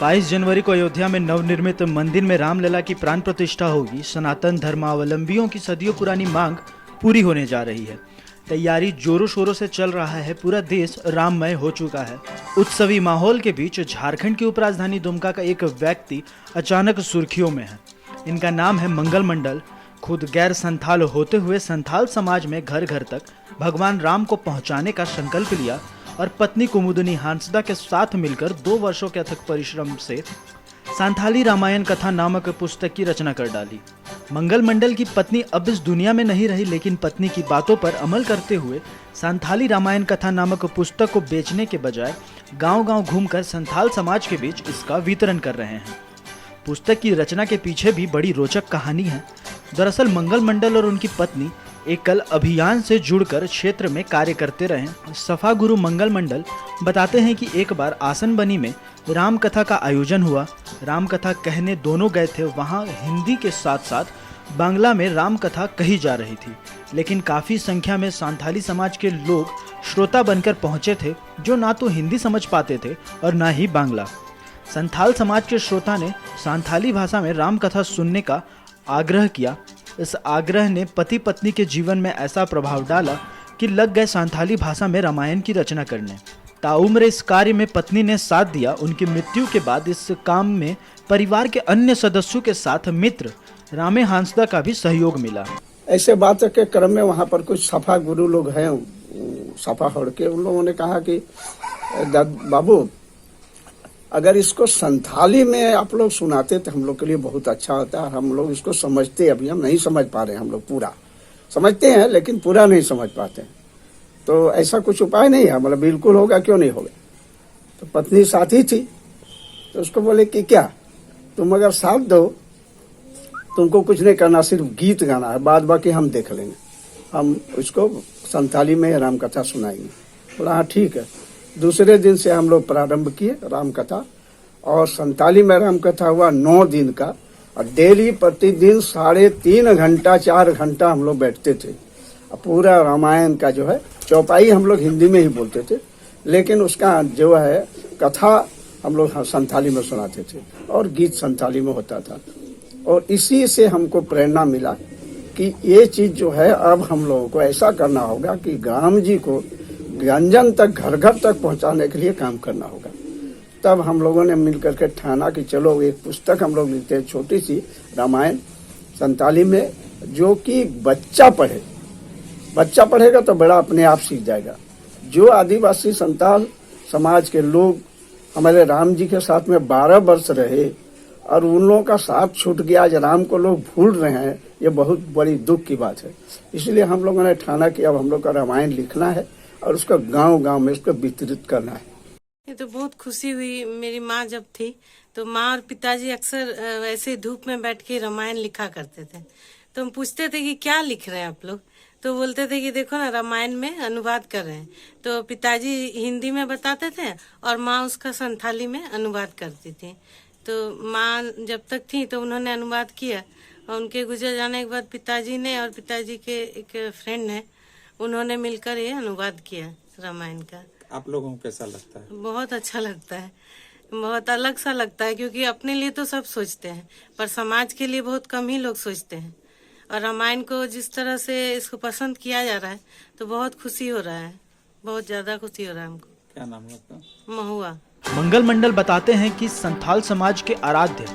22 जनवरी को अयोध्या में नवनिर्मित मंदिर में रामलला की प्राण प्रतिष्ठा होगी। सनातन धर्मावलंबियों की सदियों पुरानी मांग पूरी होने जा रही है। तैयारी जोरों शोरों से चल रहा है। पूरा देश राममय हो चुका है। उत्सवी माहौल के बीच झारखंड की उपराजधानी दुमका का एक व्यक्ति अचानक सुर्खियों में है। इनका नाम है मंगल मंडल। खुद गैर संथाल होते हुए संथाल समाज में घर घर तक भगवान राम को पहुंचाने का संकल्प लिया और पत्नी कुमुदनी हांसदा के साथ मिलकर 2 वर्षों के अथक परिश्रम से संथाली रामायण कथा नामक पुस्तक की रचना कर डाली। मंगल मंडल की पत्नी अब इस दुनिया में नहीं रही, लेकिन पत्नी की बातों पर अमल करते हुए संथाली रामायण कथा नामक पुस्तक को बेचने के बजाय गांव-गांव घूमकर संथाल समाज के बीच इसका वितरण कर रहे हैं। पुस्तक की रचना के पीछे भी बड़ी रोचक कहानी है। दरअसल मंगल मंडल और उनकी पत्नी एकल अभियान से जुड़कर क्षेत्र में कार्य करते रहे। सफा गुरु मंगल मंडल बताते हैं कि एक बार आसन बनी में राम कथा का आयोजन हुआ। राम कथा कहने दोनों गए थे। वहां हिंदी के साथ साथ बांग्ला में राम कथा कही जा रही थी, लेकिन काफ़ी संख्या में संथाली समाज के लोग श्रोता बनकर पहुंचे थे, जो ना तो हिंदी समझ पाते थे और ना ही बांग्ला। संथाल समाज के श्रोता ने संथाली भाषा में राम कथा सुनने का आग्रह किया। इस आग्रह ने पति पत्नी के जीवन में ऐसा प्रभाव डाला कि लग गए संथाली भाषा में रामायण की रचना करने। ताउम्र इस कार्य में पत्नी ने साथ दिया। उनकी मृत्यु के बाद इस काम में परिवार के अन्य सदस्यों के साथ मित्र रामे हांसदा का भी सहयोग मिला। ऐसे बात के क्रम में वहाँ पर कुछ सफा गुरु लोग हैं, सफा हड़ के, उन लोगों ने कहा कि बाबू अगर इसको संथाली में आप लोग सुनाते तो हम लोग के लिए बहुत अच्छा होता है। हम लोग इसको समझते, अभी हम नहीं समझ पा रहे हैं। हम लोग पूरा समझते हैं लेकिन पूरा नहीं समझ पाते हैं। तो ऐसा कुछ उपाय नहीं है, मतलब बिल्कुल होगा, क्यों नहीं होगा। तो पत्नी साथी थी, तो उसको बोले कि क्या तुम अगर साथ दो, तुमको कुछ नहीं करना, सिर्फ गीत गाना है, बाद बाकी हम देख लेंगे, हम उसको संथाली में राम कथा सुनाएंगे। बोला हाँ ठीक है। दूसरे दिन से हम लोग प्रारंभ किए राम कथा, और संथाली में राम कथा हुआ 9 दिन का, और डेली प्रतिदिन 3.5 घंटा 4 घंटा हम लोग बैठते थे। पूरा रामायण का जो है चौपाई हम लोग हिंदी में ही बोलते थे, लेकिन उसका जो है कथा हम लोग संथाली में सुनाते थे और गीत संथाली में होता था। और इसी से हमको प्रेरणा मिला कि ये चीज जो है अब हम लोगों को ऐसा करना होगा कि राम जी को व्यंजन तक घर घर तक पहुंचाने के लिए काम करना होगा। तब हम लोगों ने मिलकर के ठाना कि चलो एक पुस्तक हम लोग लिखते हैं, छोटी सी रामायण संथाली में, जो कि बच्चा पढ़े। बच्चा पढ़ेगा तो बड़ा अपने आप सीख जाएगा। जो आदिवासी संथाल समाज के लोग हमारे राम जी के साथ में 12 वर्ष रहे और उन लोगों का साथ छूट गया, आज राम को लोग भूल रहे हैं, ये बहुत बड़ी दुख की बात है। इसलिए हम लोगों ने ठाना कि अब हम लोग का रामायण लिखना है और उसका गांव-गांव में उसको वितरित करना है। ये तो बहुत खुशी हुई। मेरी माँ जब थी तो माँ और पिताजी अक्सर ऐसे धूप में बैठ के रामायण लिखा करते थे। तो हम पूछते थे कि क्या लिख रहे हैं आप लोग, तो बोलते थे कि देखो ना रामायण में अनुवाद कर रहे हैं। तो पिताजी हिंदी में बताते थे और माँ उसका संथाली में अनुवाद करती थी। तो माँ जब तक थी तो उन्होंने अनुवाद किया, और उनके गुजर जाने के बाद पिताजी ने और पिताजी के एक फ्रेंड ने, उन्होंने मिलकर ये अनुवाद किया रामायण का। आप लोगों को कैसा लगता है? बहुत अच्छा लगता है, बहुत अलग सा लगता है, क्योंकि अपने लिए तो सब सोचते हैं पर समाज के लिए बहुत कम ही लोग सोचते हैं। और रामायण को जिस तरह से इसको पसंद किया जा रहा है तो बहुत खुशी हो रहा है, बहुत ज्यादा खुशी हो रहा है हमको। क्या नाम है आपका? महुआ। मंगल मंडल बताते हैं कि संथाल समाज के आराध्य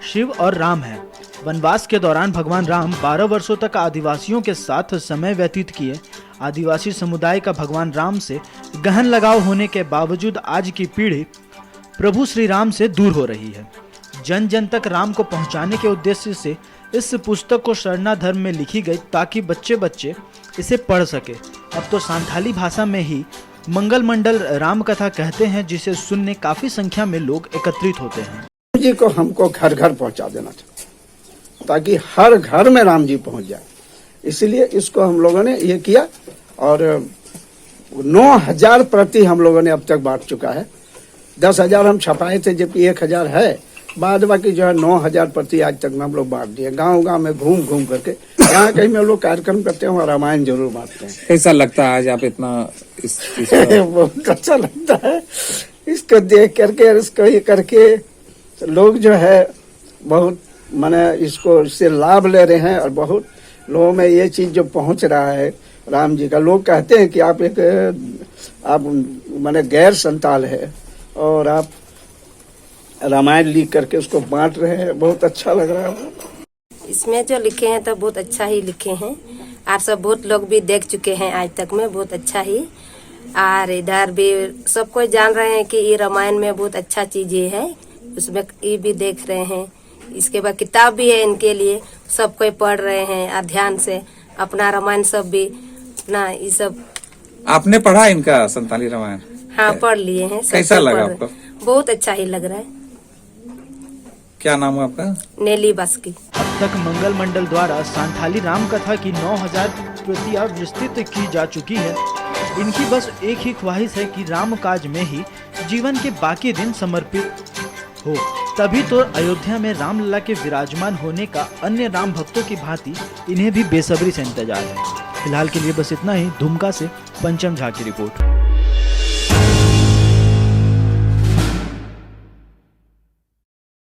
शिव और राम हैं। वनवास के दौरान भगवान राम 12 वर्षों तक आदिवासियों के साथ समय व्यतीत किए। आदिवासी समुदाय का भगवान राम से गहन लगाव होने के बावजूद आज की पीढ़ी प्रभु श्री राम से दूर हो रही है। जन जन तक राम को पहुंचाने के उद्देश्य से इस पुस्तक को शरणा धर्म में लिखी गई, ताकि बच्चे बच्चे इसे पढ़ सके। अब तो संथाली भाषा में ही मंगल मंडल राम कथा कहते हैं, जिसे सुनने काफी संख्या में लोग एकत्रित होते हैं। राम जी को हमको घर घर पहुंचा देना था, ताकि हर घर में राम जी पहुंच जाए। इसलिए इसको हम लोगों ने ये किया, और 9,000 प्रति हम लोगों ने अब तक बांट चुका है। 10,000 हम छपाए थे, जबकि 1,000 है। बाद बाकी जो है 9,000 प्रति आज तक में हम लोग बांट दिए। गांव-गांव में घूम घूम करके जहाँ कहीं में हम लोग कार्यक्रम करते हैं, वहाँ रामायण जरूर बांटते हैं। कैसा लगता है आज आप इतना बहुत अच्छा लगता है इसको देख करके और इसको ये करके। तो लोग जो है बहुत माने इसको इससे लाभ ले रहे हैं, और बहुत लोगों में ये चीज जो पहुंच रहा है राम जी का। लोग कहते हैं कि आप माने गैर संताल है और आप रामायण लिख करके उसको बांट रहे हैं, बहुत अच्छा लग रहा है। इसमें जो लिखे हैं तो बहुत अच्छा ही लिखे हैं, और सब बहुत लोग भी देख चुके हैं आज तक में, बहुत अच्छा ही। और इधर भी सब कोई जान रहे हैं कि ये रामायण में बहुत अच्छा चीज ये है, उसमें ये भी देख रहे हैं। इसके बाद किताब भी है इनके लिए, सब कोई पढ़ रहे हैं और ध्यान से अपना रामायण सब भी अपना ये सब। आपने पढ़ा इनका संताली रामायण? हाँ, पढ़ लिए हैं। सब कैसा कोई लगा पढ़ आपको? बहुत अच्छा ही लग रहा है। क्या नाम है आपका? नेली बास्की। अब तक मंगल मंडल द्वारा संथाली राम कथा की 9000 प्रतियां विस्तृत की जा चुकी है। इनकी बस एक ही ख्वाहिश है कि राम काज में ही जीवन के बाकी दिन समर्पित हो, तभी तो अयोध्या में रामलला के विराजमान होने का अन्य राम भक्तों की भांति इन्हें भी बेसब्री से इंतजार है। फिलहाल के लिए बस इतना ही। दुमका से पंचम झा की रिपोर्ट।